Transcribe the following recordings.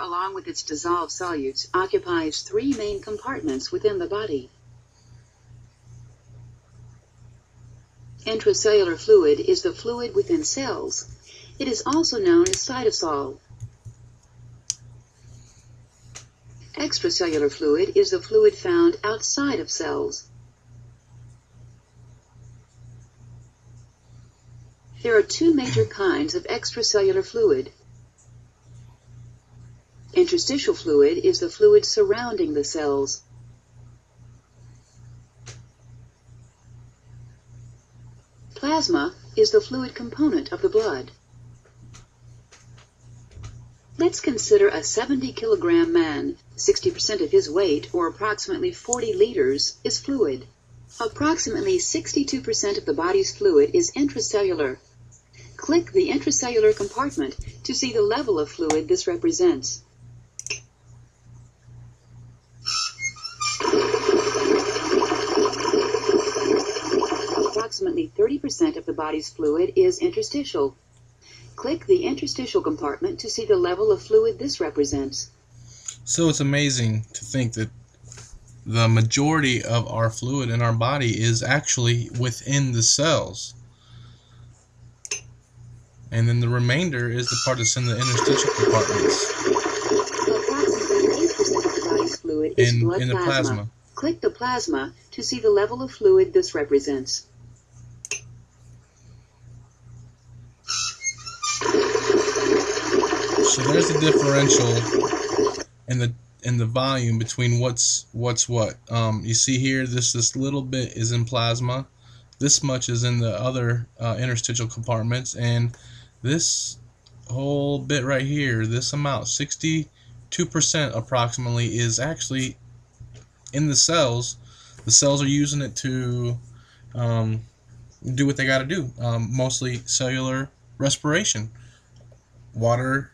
along with its dissolved solutes, occupies three main compartments within the body. Intracellular fluid is the fluid within cells. It is also known as cytosol. Extracellular fluid is the fluid found outside of cells. There are two major kinds of extracellular fluid. Interstitial fluid is the fluid surrounding the cells. Plasma is the fluid component of the blood. Let's consider a 70-kilogram man. 60% of his weight, or approximately 40 liters, is fluid. Approximately 62% of the body's fluid is intracellular. Click the intracellular compartment to see the level of fluid this represents. Approximately 30% of the body's fluid is interstitial. Click the interstitial compartment to see the level of fluid this represents. So it's amazing to think that the majority of our fluid in our body is actually within the cells. And then the remainder is the part that's in the interstitial compartments. Approximately 8% of the body's fluid is blood in the plasma. Click the plasma to see the level of fluid this represents. So there's the differential in the volume between what's what. You see here, this little bit is in plasma, this much is in the other interstitial compartments, and this whole bit right here, this amount, 62% approximately, is actually in the cells. The cells are using it to do what they got to do, mostly cellular respiration. Water,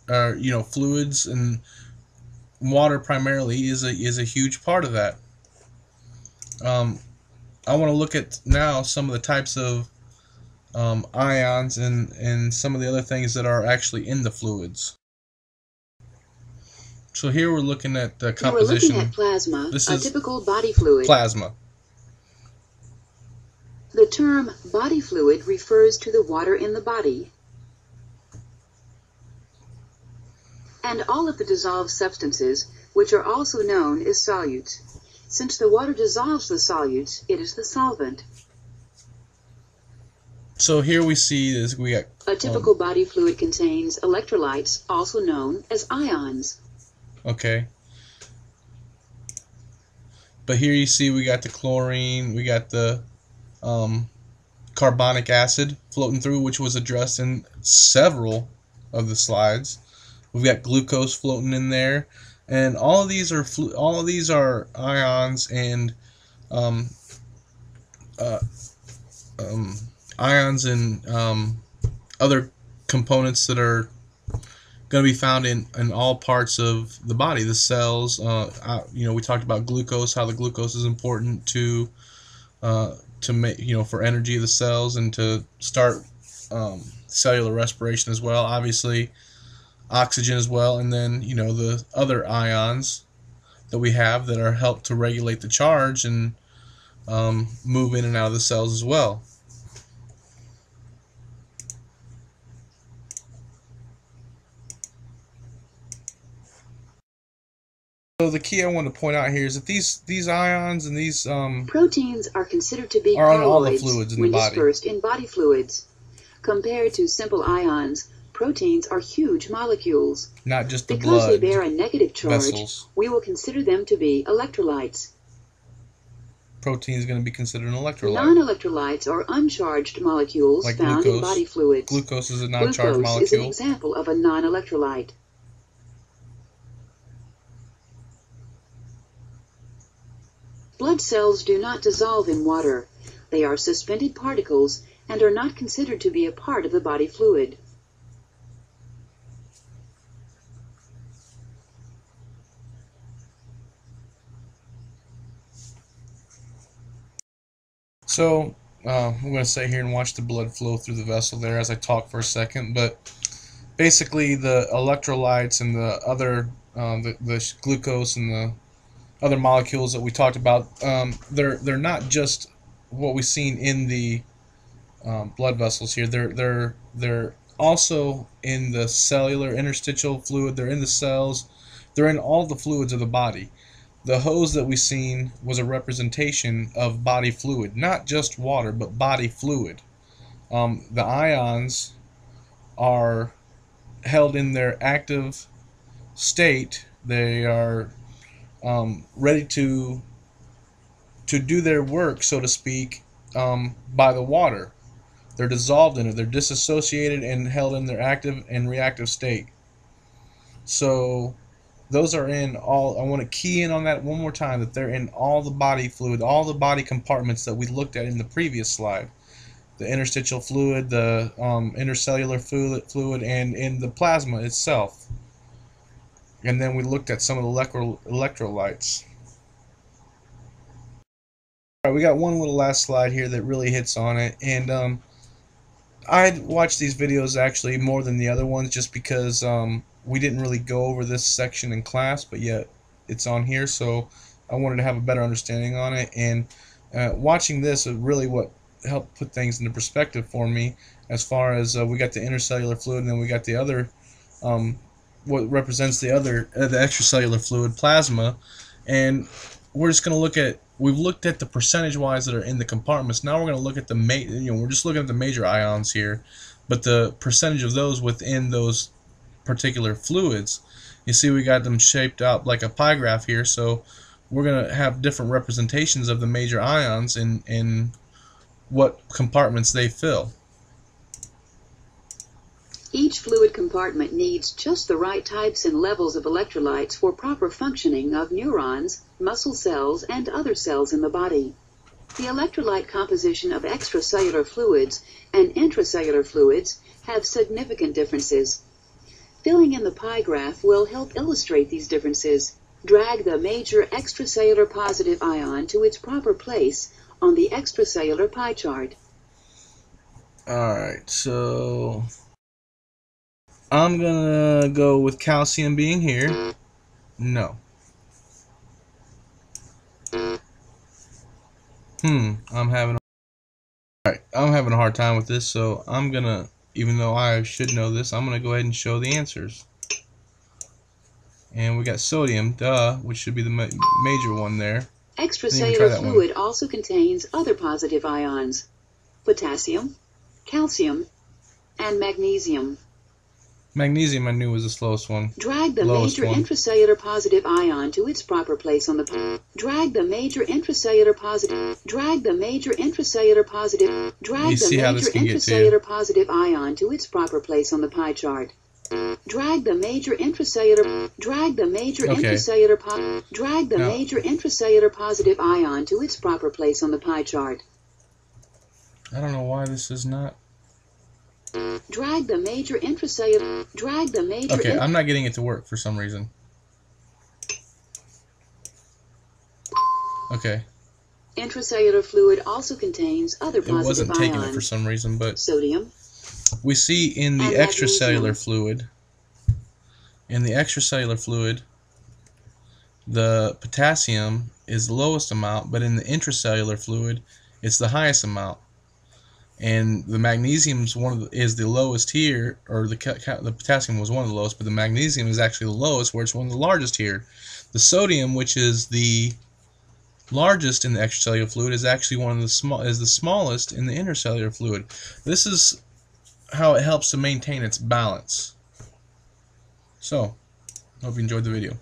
fluids, and water primarily is a huge part of that. I want to look at now some of the types of ions and some of the other things that are actually in the fluids. So here we're looking at the composition. We're looking at plasma, this a is typical body fluid. Plasma. The term body fluid refers to the water in the body and all of the dissolved substances, which are also known as solutes. Since the water dissolves the solutes, it is the solvent. So here we see is we got a typical body fluid contains electrolytes, also known as ions. Okay. But here you see we got the chlorine, we got the carbonic acid floating through, which was addressed in several of the slides. We've got glucose floating in there, and all of these are ions and other components that are going to be found in all parts of the body, the cells. We talked about glucose, how the glucose is important to make, for energy of the cells and to start cellular respiration as well. Obviously, oxygen as well, and then the other ions that we have that are help to regulate the charge and move in and out of the cells as well. So the key I want to point out here is that these ions and these proteins are considered to be are in all the colloids fluids in when the body. dispersed in body fluids. Compared to simple ions, proteins are huge molecules. Not just the because blood they bear a negative charge, vessels. We will consider them to be electrolytes. Protein is going to be considered an electrolyte. Non-electrolytes are uncharged molecules like found glucose. in body fluids. Glucose is a non-charged Glucose is an molecule. example of a non-electrolyte. Blood cells do not dissolve in water. They are suspended particles and are not considered to be a part of the body fluid. So I'm going to sit here and watch the blood flow through the vessel there as I talk for a second. But basically the electrolytes and the other the glucose and the other molecules that we talked about, they're not just what we've seen in the blood vessels here. They're also in the cellular interstitial fluid. They're in the cells. They're in all the fluids of the body. The hose that we seen was a representation of body fluid, not just water, but body fluid. The ions are held in their active state. They are ready to do their work, so to speak, by the water. They're dissolved in it. They're disassociated and held in their active and reactive state. So those are in all. I want to key in on that one more time, that they're in all the body fluid, all the body compartments that we looked at in the previous slide. The interstitial fluid, the intercellular fluid, and in the plasma itself. And then we looked at some of the electrolytes. All right, we got one little last slide here that really hits on it. And I watched these videos actually more than the other ones, just because we didn't really go over this section in class, but yet it's on here, so I wanted to have a better understanding on it. And watching this is really what helped put things into perspective for me, as far as we got the intercellular fluid, and then we got the other, what represents the other, the extracellular fluid, plasma. And we're just going to look at, we've looked at the percentage-wise that are in the compartments. Now we're going to look at the, we're just looking at the major ions here, but the percentage of those within those particular fluids. You see we got them shaped out like a pie graph here, so we're going to have different representations of the major ions in what compartments they fill. Each fluid compartment needs just the right types and levels of electrolytes for proper functioning of neurons, muscle cells, and other cells in the body. The electrolyte composition of extracellular fluids and intracellular fluids have significant differences. Filling in the pie graph will help illustrate these differences. Drag the major extracellular positive ion to its proper place on the extracellular pie chart. Alright, so I'm gonna go with calcium being here. No. I'm having a hard time with this, so I'm gonna, even though I should know this, I'm gonna go ahead and show the answers. And we got sodium, duh, which should be the major one there. Extracellular fluid also contains other positive ions: potassium, calcium, and magnesium. Magnesium I knew was the slowest one. Drag the major intracellular positive ion to its proper place on the drag the major intracellular positive ion to its proper place on the pie chart. Drag the major intracellular positive ion to its proper place on the pie chart. I don't know why this is not. Drag the major intracellular. Okay, I'm not getting it to work for some reason. Okay. Intracellular fluid also contains other positive ions. It wasn't taking it for some reason, but sodium. We see in the extracellular fluid, the potassium is the lowest amount, but in the intracellular fluid, it's the highest amount. And the magnesium is the lowest here, or the potassium was one of the lowest, but the magnesium is actually the lowest, where it's one of the largest here. The sodium, which is the largest in the extracellular fluid, is actually the smallest in the intercellular fluid. This is how it helps to maintain its balance. So, hope you enjoyed the video.